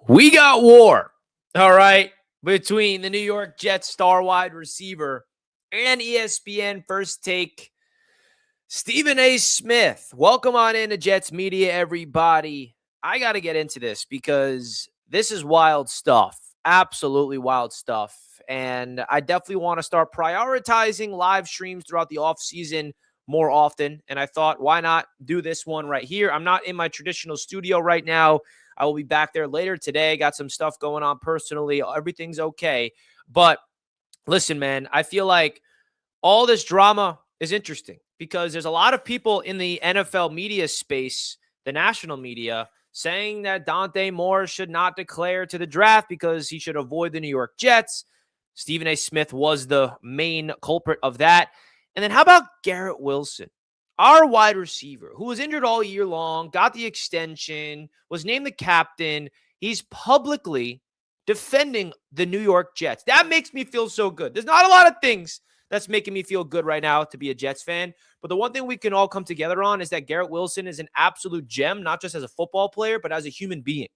We got war, all right, between the New York Jets star wide receiver and ESPN First Take, Stephen A. Smith. Welcome on into Jets Media, everybody. I got to get into this because this is wild stuff, absolutely wild stuff. And I definitely want to start prioritizing live streams throughout the offseason more often. And I thought, why not do this one right here? I'm not in my traditional studio right now. I will be back there later today. Got some stuff going on personally. Everything's okay. But listen, man, I feel like all this drama is interesting because there's a lot of people in the NFL media space, the national media, saying that Dante Moore should not declare to the draft because he should avoid the New York Jets. Stephen A. Smith was the main culprit of that. And then how about Garrett Wilson, our wide receiver, who was injured all year long, got the extension, was named the captain. He's publicly defending the New York Jets. That makes me feel so good. There's not a lot of things that's making me feel good right now to be a Jets fan. But the one thing we can all come together on is that Garrett Wilson is an absolute gem, not just as a football player, but as a human being.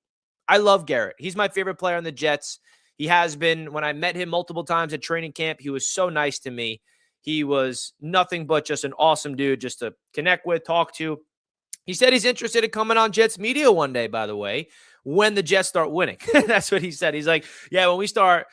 I love Garrett. He's my favorite player on the Jets. He has been. When I met him multiple times at training camp, he was so nice to me. He was nothing but just an awesome dude just to connect with, talk to. He said he's interested in coming on Jets Media one day, by the way, when the Jets start winning. That's what he said. He's like, yeah, when we start,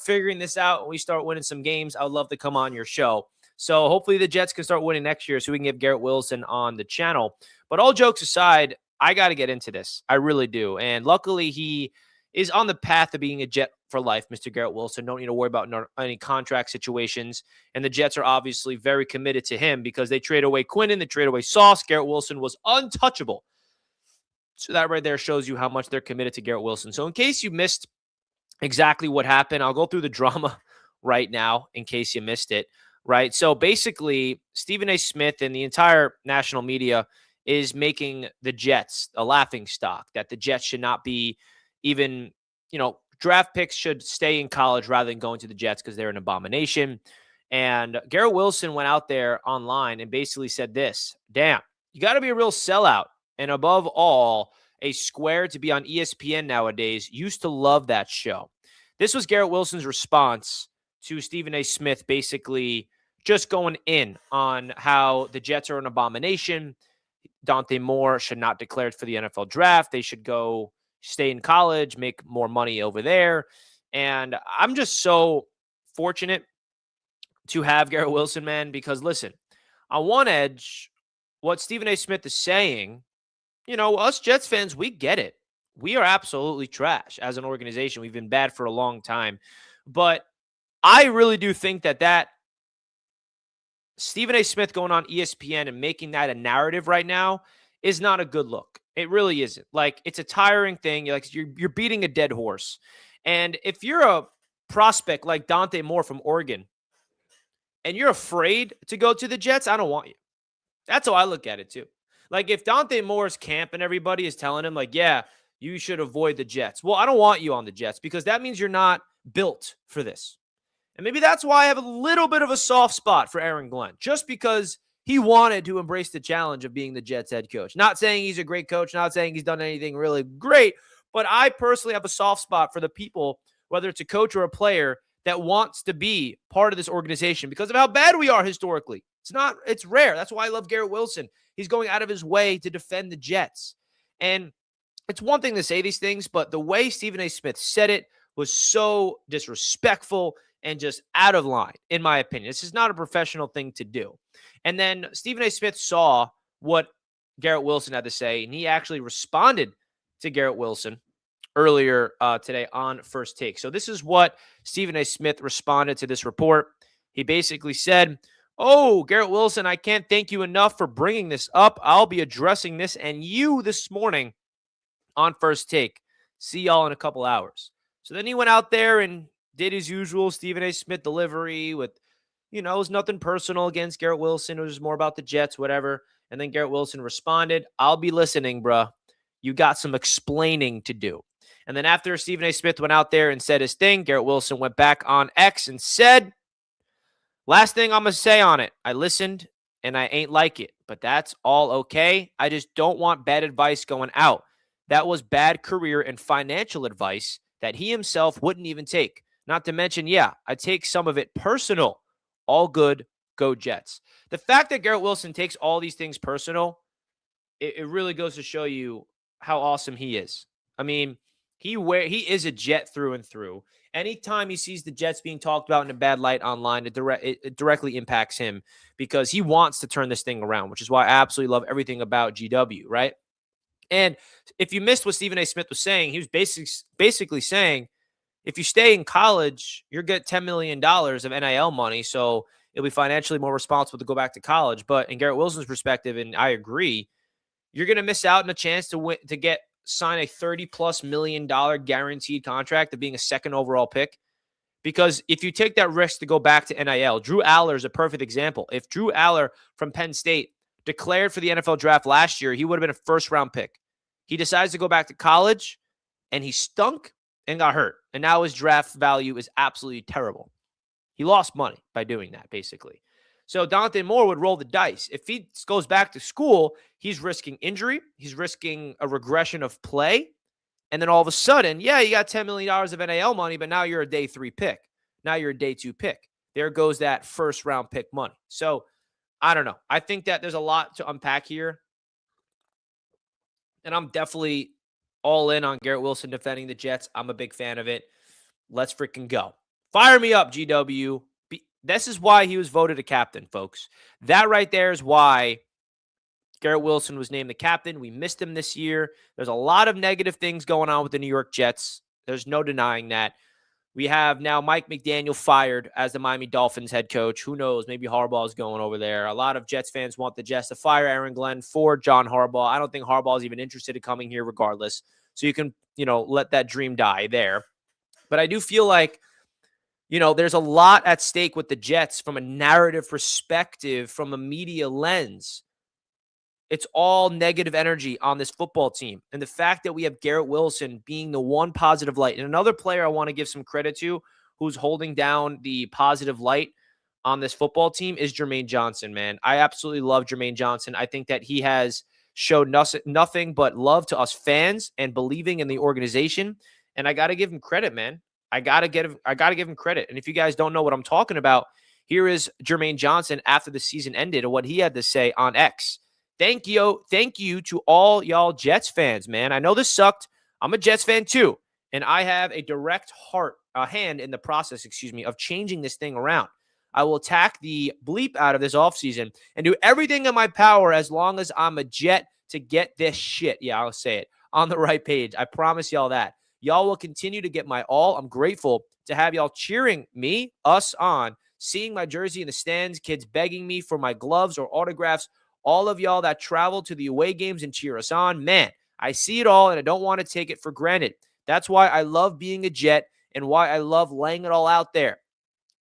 figuring this out, when we start winning some games, I would love to come on your show. So hopefully the Jets can start winning next year so we can get Garrett Wilson on the channel. But all jokes aside, I got to get into this. I really do. And luckily he is on the path of being a Jet for life, Mr. Garrett Wilson. Don't need to worry about any contract situations. And the Jets are obviously very committed to him because they trade away Quinnen, they trade away Sauce. Garrett Wilson was untouchable. So that right there shows you how much they're committed to Garrett Wilson. So in case you missed exactly what happened, I'll go through the drama right now in case you missed it, right? So basically, Stephen A. Smith and the entire national media is making the Jets a laughing stock, that the Jets should not be even, draft picks should stay in college rather than going to the Jets because they're an abomination. And Garrett Wilson went out there online and basically said this: damn, you got to be a real sellout. And above all, a square to be on ESPN nowadays. Used to love that show. This was Garrett Wilson's response to Stephen A. Smith basically just going in on how the Jets are an abomination. Dante Moore should not declare for the NFL draft. They should go stay in college, make more money over there. And I'm just so fortunate to have Garrett Wilson, man, because listen, on one edge, what Stephen A. Smith is saying, us Jets fans, we get it. We are absolutely trash as an organization. We've been bad for a long time. But I really do think that Stephen A. Smith going on ESPN and making that a narrative right now is not a good look. It really isn't. Like, it's a tiring thing. You're beating a dead horse. And if you're a prospect like Dante Moore from Oregon and you're afraid to go to the Jets, I don't want you. That's how I look at it too. Like, if Dante Moore's camp and everybody is telling him, like, yeah, you should avoid the Jets. Well, I don't want you on the Jets because that means you're not built for this. And maybe that's why I have a little bit of a soft spot for Aaron Glenn, just because he wanted to embrace the challenge of being the Jets head coach. Not saying he's a great coach, not saying he's done anything really great, but I personally have a soft spot for the people, whether it's a coach or a player, that wants to be part of this organization because of how bad we are historically. It's rare. That's why I love Garrett Wilson. He's going out of his way to defend the Jets. And it's one thing to say these things, but the way Stephen A. Smith said it was so disrespectful and just out of line, in my opinion. This is not a professional thing to do. And then Stephen A. Smith saw what Garrett Wilson had to say, and he actually responded to Garrett Wilson earlier today on First Take. So this is what Stephen A. Smith responded to this report. He basically said, "Oh, Garrett Wilson, I can't thank you enough for bringing this up. I'll be addressing this and you this morning on First Take. See y'all in a couple hours." So then he went out there and did his usual Stephen A. Smith delivery with, it was nothing personal against Garrett Wilson. It was more about the Jets, whatever. And then Garrett Wilson responded, "I'll be listening, bruh. You got some explaining to do." And then after Stephen A. Smith went out there and said his thing, Garrett Wilson went back on X and said, "Last thing I'm going to say on it, I listened and I ain't like it, but that's all okay. I just don't want bad advice going out. that was bad career and financial advice that he himself wouldn't even take. Not to mention, yeah, I take some of it personal. All good, go Jets. The fact that Garrett Wilson takes all these things personal, it really goes to show you how awesome he is. I mean, he is a Jet through and through. Anytime he sees the Jets being talked about in a bad light online, it directly impacts him because he wants to turn this thing around, which is why I absolutely love everything about GW, right? And if you missed what Stephen A. Smith was saying, he was basically saying, if you stay in college, you'll get $10 million of NIL money, so it'll be financially more responsible to go back to college. But in Garrett Wilson's perspective, and I agree, you're going to miss out on a chance to sign a $30+ million guaranteed contract of being a second overall pick. Because if you take that risk to go back to NIL, Drew Aller is a perfect example. If Drew Aller from Penn State declared for the NFL draft last year, he would have been a first-round pick. He decides to go back to college, and he stunk and got hurt. And now his draft value is absolutely terrible. He lost money by doing that, basically. So Dante Moore would roll the dice. If he goes back to school, he's risking injury. He's risking a regression of play. And then all of a sudden, yeah, you got $10 million of NIL money, but now you're a day 3 pick. Now you're a day 2 pick. There goes that first-round pick money. So I don't know. I think that there's a lot to unpack here. And I'm definitely all in on Garrett Wilson defending the Jets. I'm a big fan of it. Let's freaking go. Fire me up, GW. This is why he was voted a captain, folks. That right there is why Garrett Wilson was named the captain. We missed him this year. There's a lot of negative things going on with the New York Jets. There's no denying that. We have now Mike McDaniel fired as the Miami Dolphins head coach. Who knows? Maybe Harbaugh is going over there. A lot of Jets fans want the Jets to fire Aaron Glenn for John Harbaugh. I don't think Harbaugh is even interested in coming here regardless. So you can, let that dream die there. But I do feel like, there's a lot at stake with the Jets from a narrative perspective, from a media lens. It's all negative energy on this football team. And the fact that we have Garrett Wilson being the one positive light, and another player I want to give some credit to who's holding down the positive light on this football team is Jermaine Johnson, man. I absolutely love Jermaine Johnson. I think that he has showed nothing but love to us fans and believing in the organization. And I got to give him credit, man. I got to give him credit. And if you guys don't know what I'm talking about, here is Jermaine Johnson after the season ended and what he had to say on X. Thank you to all y'all Jets fans, man. I know this sucked. I'm a Jets fan too, and I have a direct hand in the process, of changing this thing around. I will attack the bleep out of this offseason and do everything in my power as long as I'm a Jet to get this shit, yeah, I'll say it, on the right page. I promise y'all that. Y'all will continue to get my all. I'm grateful to have y'all cheering us on, seeing my jersey in the stands, kids begging me for my gloves or autographs. All of y'all that travel to the away games and cheer us on, man, I see it all and I don't want to take it for granted. That's why I love being a Jet and why I love laying it all out there.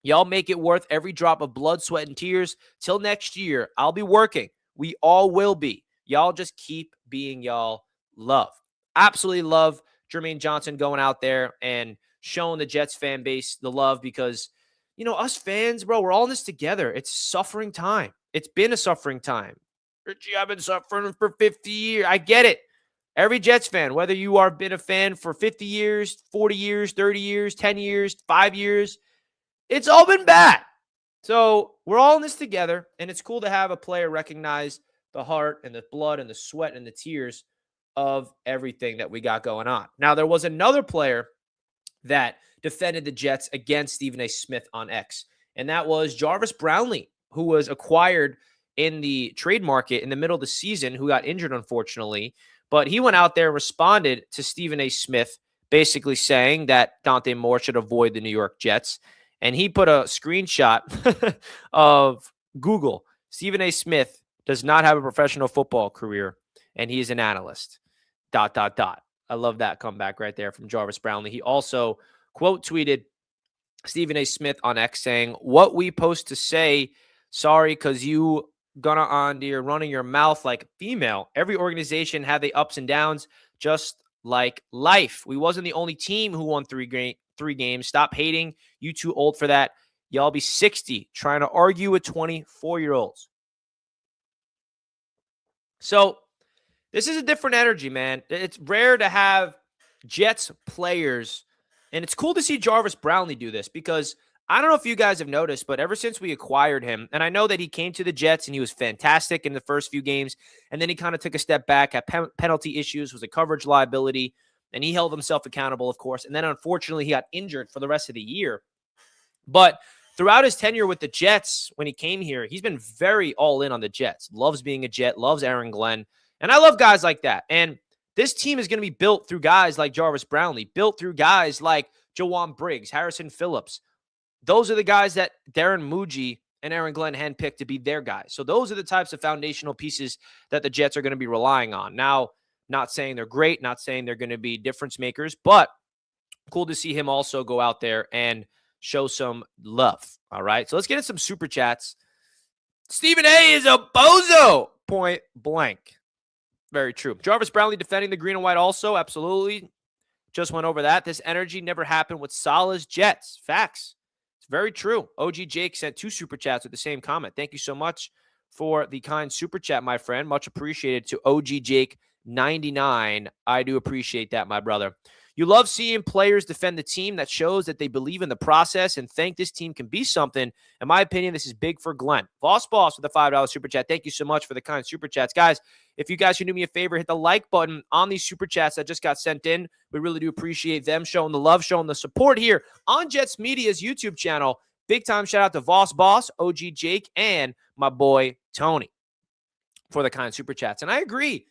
Y'all make it worth every drop of blood, sweat, and tears. Till next year, I'll be working. We all will be. Y'all just keep being y'all love. Absolutely love Jermaine Johnson going out there and showing the Jets fan base the love because, us fans, bro, we're all in this together. It's suffering time. It's been a suffering time. Richie, I've been suffering for 50 years. I get it. Every Jets fan, whether you are been a fan for 50 years, 40 years, 30 years, 10 years, 5 years, it's all been bad. So we're all in this together, and it's cool to have a player recognize the heart and the blood and the sweat and the tears of everything that we got going on. Now, there was another player that defended the Jets against Stephen A. Smith on X, and that was Jarvis Brownley, who was acquired in the trade market in the middle of the season, who got injured, unfortunately. But he went out there and responded to Stephen A. Smith, basically saying that Dante Moore should avoid the New York Jets. And he put a screenshot of Google. Stephen A. Smith does not have a professional football career, and he is an analyst. ... I love that comeback right there from Jarvis Brownley. He also quote tweeted Stephen A. Smith on X saying, "What we post to say, sorry, because you gonna on you're running your mouth like a female. Every organization had the ups and downs, just like life. We wasn't the only team who won three games. Stop hating. You too old for that. Y'all be 60 trying to argue with 24-year-olds. So This is a different energy, man. It's rare to have Jets players, and it's cool to see Jarvis Brownley do this because I don't know if you guys have noticed, but ever since we acquired him, and I know that he came to the Jets and he was fantastic in the first few games, and then he kind of took a step back, had penalty issues, was a coverage liability, and he held himself accountable, of course. And then unfortunately, he got injured for the rest of the year. But throughout his tenure with the Jets, when he came here, he's been very all in on the Jets. Loves being a Jet, loves Aaron Glenn. And I love guys like that. And this team is going to be built through guys like Jarvis Brownley, built through guys like Jawan Briggs, Harrison Phillips. Those are the guys that Darren Muji and Aaron Glenn handpicked to be their guys. So those are the types of foundational pieces that the Jets are going to be relying on. Now, not saying they're great, not saying they're going to be difference makers, but cool to see him also go out there and show some love. All right, so let's get into some super chats. Stephen A is a bozo, point blank. Very true. Jarvis Brownley defending the green and white also, absolutely. Just went over that. This energy never happened with Salah's Jets. Facts. It's very true. OG Jake sent 2 super chats with the same comment. Thank you so much for the kind super chat, my friend. Much appreciated to OG Jake 99. I do appreciate that, my brother. You love seeing players defend the team. That shows that they believe in the process and think this team can be something. In my opinion, this is big for Glenn. Boss with a $5 super chat. Thank you so much for the kind super chats. Guys, if you guys can do me a favor, hit the like button on these super chats that just got sent in. We really do appreciate them showing the love, showing the support here on Jets Media's YouTube channel. Big time shout out to Voss Boss, OG Jake, and my boy Tony for the kind super chats. And I agree.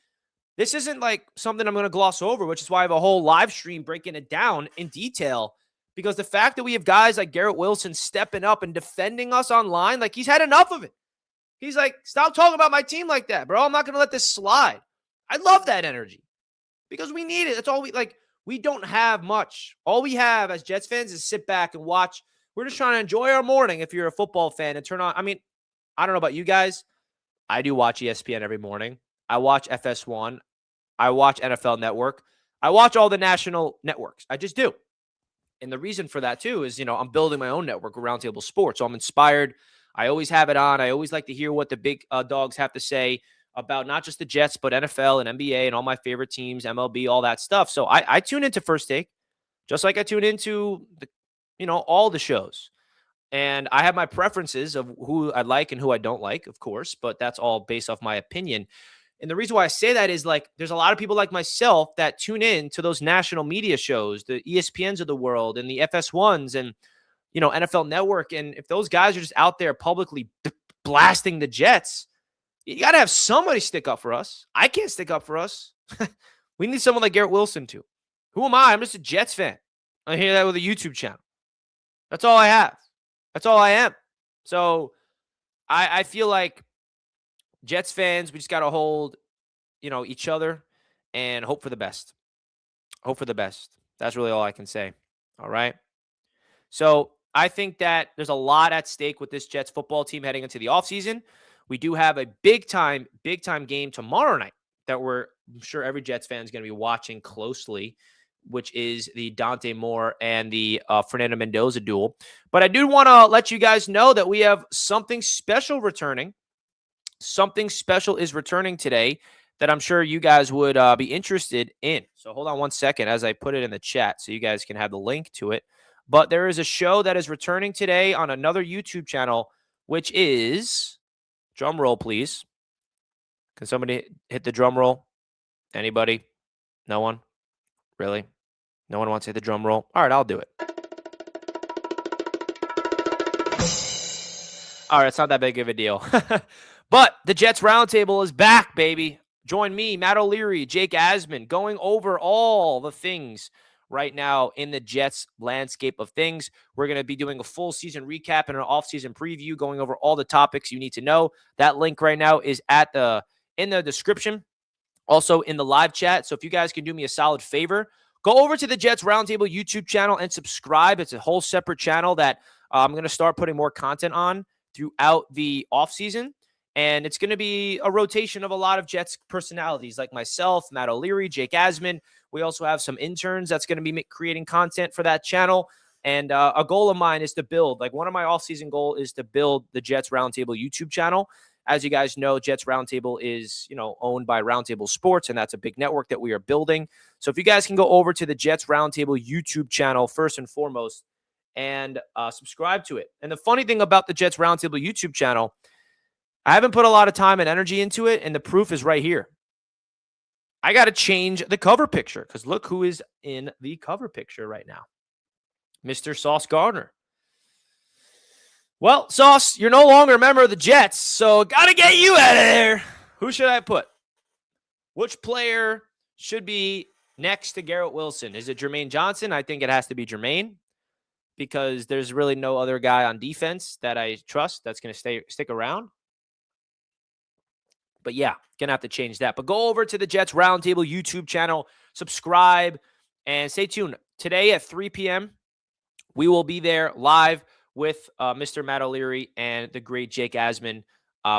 This isn't like something I'm going to gloss over, which is why I have a whole live stream breaking it down in detail. Because the fact that we have guys like Garrett Wilson stepping up and defending us online, like he's had enough of it. He's like, stop talking about my team like that, bro. I'm not going to let this slide. I love that energy because we need it. That's all we don't have much. All we have as Jets fans is sit back and watch. We're just trying to enjoy our morning if you're a football fan and turn on. I mean, I don't know about you guys. I do watch ESPN every morning. I watch FS1. I watch NFL Network. I watch all the national networks. I just do. And the reason for that, too, is, I'm building my own network, Roundtable Sports. So I'm inspired. I always have it on. I always like to hear what the big dogs have to say about not just the Jets, but NFL and NBA and all my favorite teams, MLB, all that stuff. So I tune into First Take, just like I tune into, all the shows. And I have my preferences of who I like and who I don't like, of course, but that's all based off my opinion. And the reason why I say that is there's a lot of people like myself that tune in to those national media shows, the ESPNs of the world and the FS1s and, NFL Network. And if those guys are just out there publicly blasting the Jets, you got to have somebody stick up for us. I can't stick up for us. We need someone like Garrett Wilson too. Who am I? I'm just a Jets fan. I hear that with a YouTube channel. That's all I have. That's all I am. So I feel like Jets fans, we just got to hold, each other and hope for the best. Hope for the best. That's really all I can say. All right. So I think that there's a lot at stake with this Jets football team heading into the offseason. We do have a big time game tomorrow night that I'm sure every Jets fan is going to be watching closely, which is the Dante Moore and the Fernando Mendoza duel. But I do want to let you guys know that we have something special returning. Something special is returning today that I'm sure you guys would be interested in. So hold on one second as I put it in the chat so you guys can have the link to it. But there is a show that is returning today on another YouTube channel, which is, drum roll, please. Can somebody hit the drum roll? Anybody? No one? Really? No one wants to hit the drum roll? All right, I'll do it. All right, it's not that big of a deal. But the Jets Roundtable is back, baby. Join me, Matt O'Leary, Jake Asman, going over all the things right now in the Jets landscape of things. We're going to be doing a full season recap and an off-season preview, going over all the topics you need to know. That link right now is in the description, also in the live chat. So if you guys can do me a solid favor, go over to the Jets Roundtable YouTube channel and subscribe. It's a whole separate channel that I'm going to start putting more content on throughout the offseason. And it's going to be a rotation of a lot of Jets personalities like myself, Matt O'Leary, Jake Asman. We also have some interns that's going to be creating content for that channel. And a goal of mine is to build, one of my off-season goal is to build the Jets Roundtable YouTube channel As you guys know, Jets Roundtable is, owned by Roundtable Sports, and that's a big network that we are building. So if you guys can go over to the Jets Roundtable YouTube channel, first and foremost, and subscribe to it. And the funny thing about the Jets Roundtable YouTube channel, I haven't put a lot of time and energy into it, and the proof is right here. I got to change the cover picture because look who is in the cover picture right now. Mr. Sauce Gardner. Well, Sauce, you're no longer a member of the Jets, so got to get you out of there. Who should I put? Which player should be next to Garrett Wilson? Is it Jermaine Johnson? I think it has to be Jermaine because there's really no other guy on defense that I trust that's going to stick around. But yeah, going to have to change that. But go over to the Jets Roundtable YouTube channel, subscribe, and stay tuned. Today at 3 p.m., we will be there live with Mr. Matt O'Leary and the great Jake Asman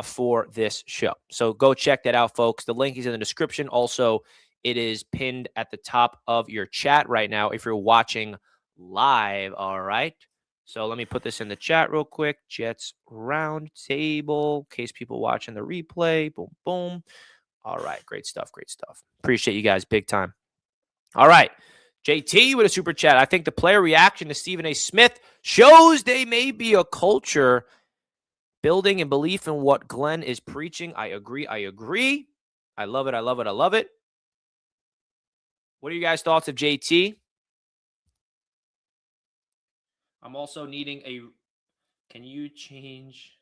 for this show. So go check that out, folks. The link is in the description. Also, it is pinned at the top of your chat right now if you're watching live, all right? So let me put this in the chat real quick. Jets Roundtable, in case people watching the replay. Boom, boom. All right, great stuff, great stuff. Appreciate you guys big time. All right, JT with a super chat. I think the player reaction to Stephen A. Smith shows they may be a culture building and belief in what Glenn is preaching. I agree. I love it. What are you guys' thoughts of JT? I'm also needing a... Can you change...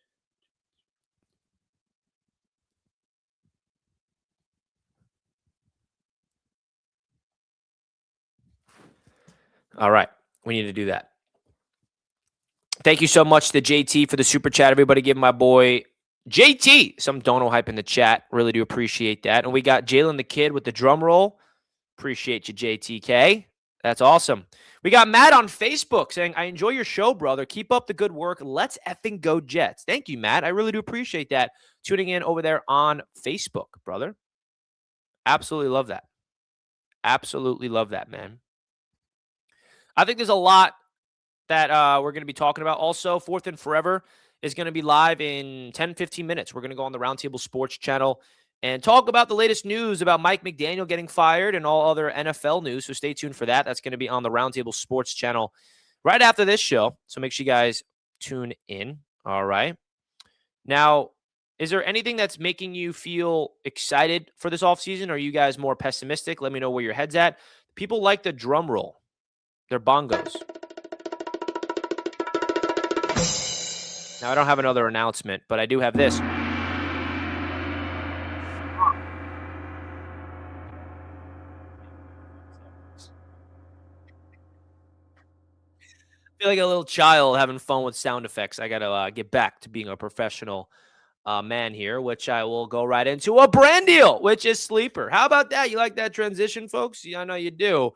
All right. We need to do that. Thank you so much to JT for the super chat. Everybody give my boy JT some dono hype in the chat. Really do appreciate that. And we got Jalen the Kid with the drum roll. Appreciate you, JTK. That's awesome. We got Matt on Facebook saying, I enjoy your show, brother. Keep up the good work. Let's effing go Jets. Thank you, Matt. I really do appreciate that. Tuning in over there on Facebook, brother. Absolutely love that. Absolutely love that, man. I think there's a lot that we're going to be talking about. Also, Fourth and Forever is going to be live in 10, 15 minutes. We're going to go on the Roundtable Sports channel and talk about the latest news about Mike McDaniel getting fired and all other NFL news. So stay tuned for that. That's going to be on the Roundtable Sports channel right after this show. So make sure you guys tune in. All right. Now, is there anything that's making you feel excited for this offseason? Or are you guys more pessimistic? Let me know where your head's at. People like the drum roll. They're bongos. Now, I don't have another announcement, but I do have this. I feel like a little child having fun with sound effects. I got to get back to being a professional man here, which I will go right into a brand deal, which is Sleeper. How about that? You like that transition, folks? Yeah, I know you do.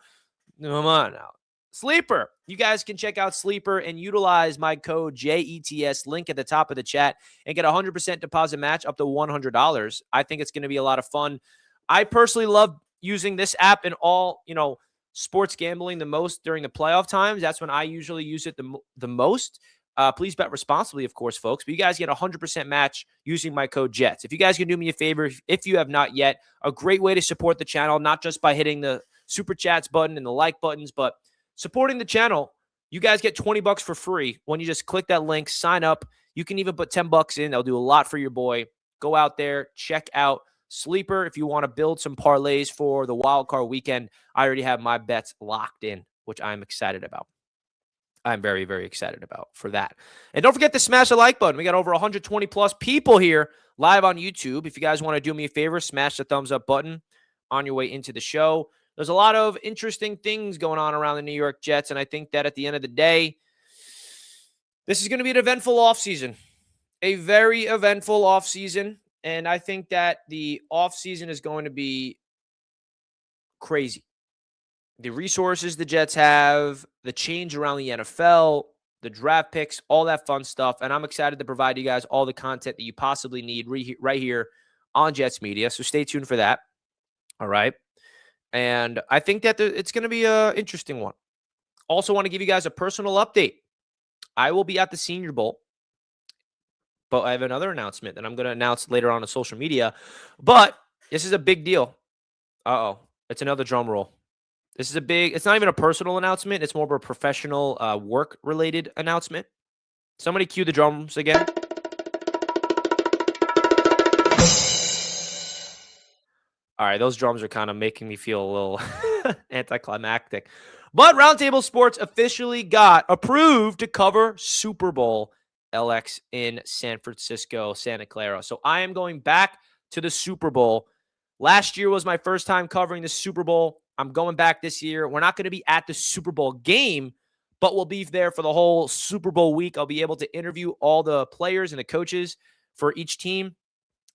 Come on now. Sleeper. You guys can check out Sleeper and utilize my code JETS link at the top of the chat and get a 100% deposit match up to $100. I think it's going to be a lot of fun. I personally love using this app in all, sports gambling the most during the playoff times. That's when I usually use it the most. Please bet responsibly, of course, folks. But you guys get a 100% match using my code JETS. If you guys can do me a favor, if you have not yet, a great way to support the channel, not just by hitting the super chats button and the like buttons, but supporting the channel. You guys get $20 for free when you just click that link, sign up. You can even put $10 in. They'll do a lot for your boy. Go out there, check out Sleeper. If you want to build some parlays for the wild card weekend, I already have my bets locked in, which I'm excited about. I'm very, very excited about for that. And don't forget to smash the like button. We got over 120 plus people here live on YouTube. If you guys want to do me a favor, smash the thumbs up button on your way into the show. There's a lot of interesting things going on around the New York Jets, and I think that at the end of the day, this is going to be an eventful offseason, a very eventful offseason, and I think that the offseason is going to be crazy. The resources the Jets have, the change around the NFL, the draft picks, all that fun stuff, and I'm excited to provide you guys all the content that you possibly need right here on Jets Media, so stay tuned for that, all right? And I think that it's going to be an interesting one. Also want to give you guys a personal update. I will be at the Senior Bowl, but I have another announcement that I'm going to announce later on social media. But this is a big deal. Uh-oh. It's another drum roll. This is it's not even a personal announcement. It's more of a professional work-related announcement. Somebody cue the drums again. All right, those drums are kind of making me feel a little anticlimactic. But Roundtable Sports officially got approved to cover Super Bowl LX in San Francisco, Santa Clara. So I am going back to the Super Bowl. Last year was my first time covering the Super Bowl. I'm going back this year. We're not going to be at the Super Bowl game, but we'll be there for the whole Super Bowl week. I'll be able to interview all the players and the coaches for each team,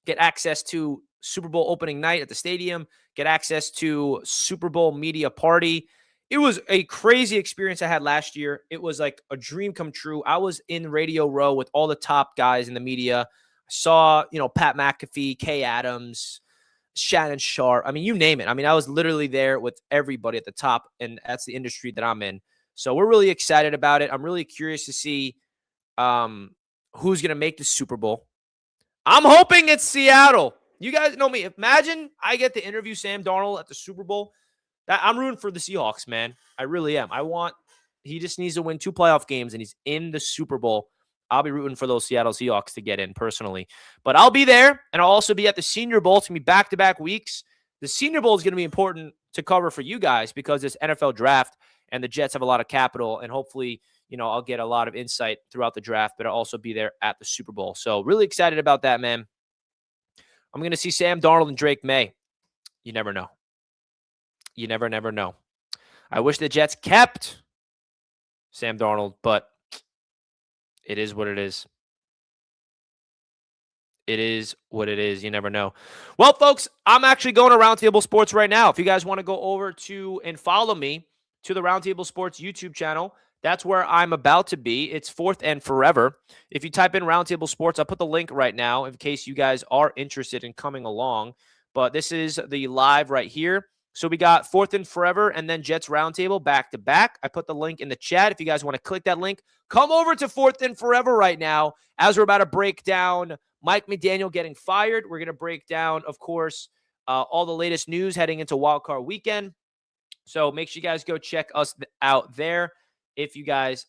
get access to Super Bowl opening night at the stadium, get access to Super Bowl media party. It was a crazy experience I had last year. It was like a dream come true. I was in Radio Row with all the top guys in the media. I saw, Pat McAfee, Kay Adams, Shannon Sharp. I mean, you name it. I mean, I was literally there with everybody at the top, and that's the industry that I'm in. So we're really excited about it. I'm really curious to see who's going to make the Super Bowl. I'm hoping it's Seattle. You guys know me. Imagine I get to interview Sam Darnold at the Super Bowl. I'm rooting for the Seahawks, man. I really am. He just needs to win 2 playoff games, and he's in the Super Bowl. I'll be rooting for those Seattle Seahawks to get in personally. But I'll be there, and I'll also be at the Senior Bowl. It's going to be back-to-back weeks. The Senior Bowl is going to be important to cover for you guys because it's NFL draft, and the Jets have a lot of capital, and hopefully, I'll get a lot of insight throughout the draft, but I'll also be there at the Super Bowl. So really excited about that, man. I'm going to see Sam Darnold and Drake May. You never know. You never know. I wish the Jets kept Sam Darnold, but it is what it is. It is what it is. You never know. Well, folks, I'm actually going to Roundtable Sports right now. If you guys want to go over to and follow me to the Roundtable Sports YouTube channel, that's where I'm about to be. It's 4th and Forever. If you type in Roundtable Sports, I'll put the link right now in case you guys are interested in coming along. But this is the live right here. So we got 4th and Forever and then Jets Roundtable back to back. I put the link in the chat. If you guys want to click that link, come over to 4th and Forever right now as we're about to break down Mike McDaniel getting fired. We're going to break down, of course, all the latest news heading into Wildcard Weekend. So make sure you guys go check us out there if you guys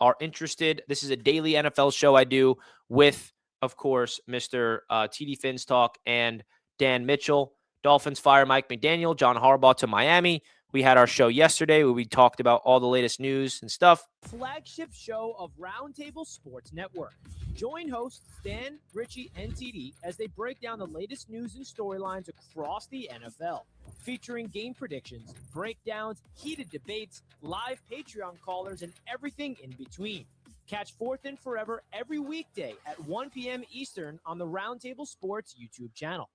are interested. This is a daily NFL show I do with, of course, Mr. TD Finns Talk and Dan Mitchell. Dolphins fire Mike McDaniel, John Harbaugh to Miami. We had our show yesterday where we talked about all the latest news and stuff. Flagship show of Roundtable Sports Network. Join hosts Dan, Richie, and TD as they break down the latest news and storylines across the NFL, featuring game predictions, breakdowns, heated debates, live Patreon callers, and everything in between. Catch 4th and Forever every weekday at 1 p.m. Eastern on the Roundtable Sports YouTube channel.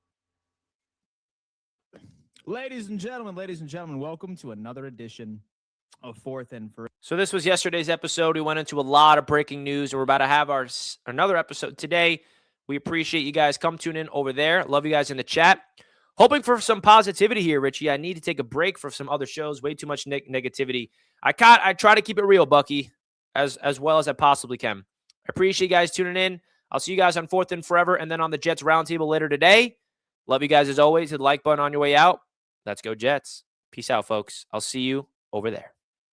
Ladies and gentlemen, welcome to another edition of 4th and Forever. So this was yesterday's episode. We went into a lot of breaking news, and we're about to have another episode today. We appreciate you guys. Come tune in over there. Love you guys in the chat. Hoping for some positivity here, Richie. I need to take a break for some other shows. Way too much negativity. I try to keep it real, Bucky, as well as I possibly can. I appreciate you guys tuning in. I'll see you guys on 4th and Forever and then on the Jets Roundtable later today. Love you guys as always. Hit the like button on your way out. Let's go Jets. Peace out, folks. I'll see you over there.